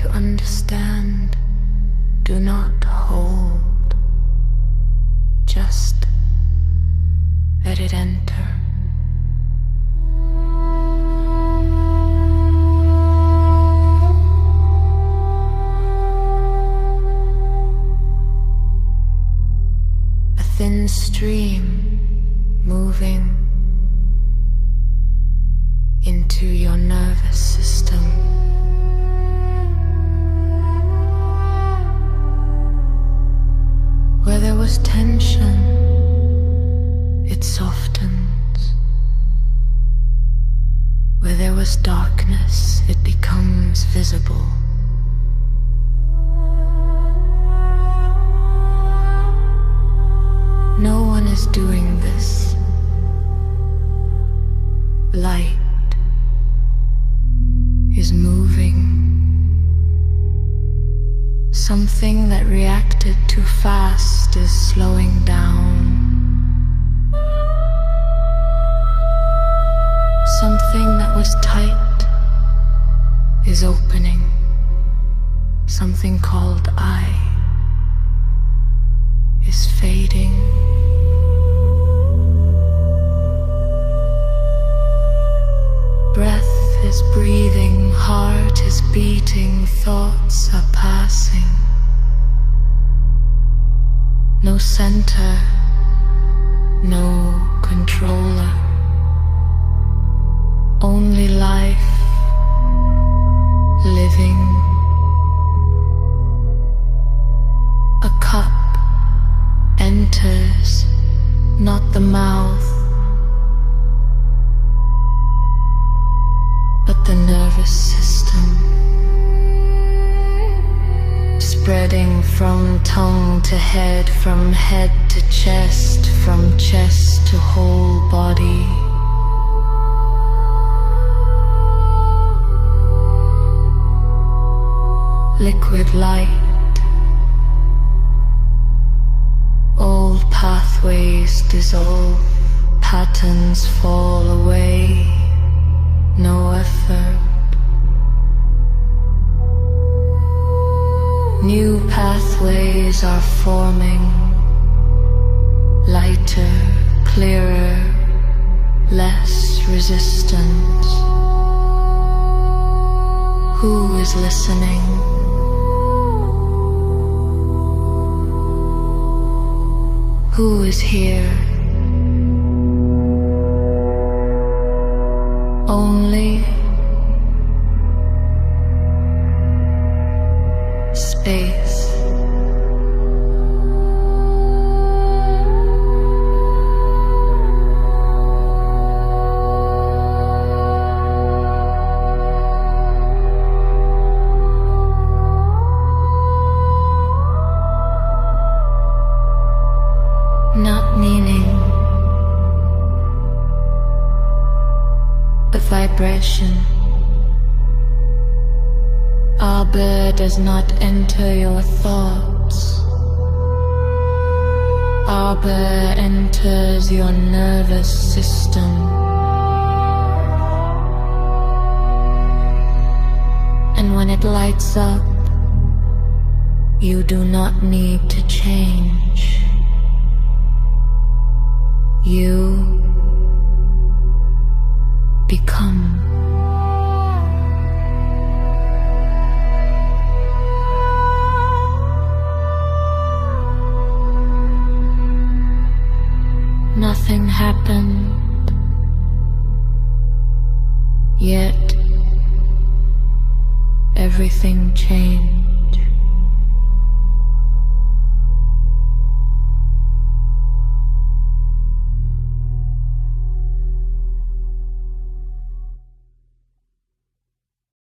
to understand, do not hold, just let it enter. A thin stream moving into your nervous system. Where there was tension, it softens. Where there was darkness, it becomes visible. No one is doing this. Light is moving. Something that reacted too fast is slowing down. Something that was tight is opening. Something called I is fading. Breath is breathing, heart is beating, thoughts are passing. No center, no controller. Only life, living. A cup enters, not the mouth, but the nervous system, spreading from tongue to head, from head to chest, from chest to whole body. Liquid light, old pathways dissolve, patterns fall away, no effort. New pathways are forming, lighter, clearer, less resistance. Who is listening? Who is here? Only space. Not meaning, but vibration. AABA does not enter your thoughts. AABA enters your nervous system. And when it lights up, you do not need to change. You become. Nothing happened, yet everything changed.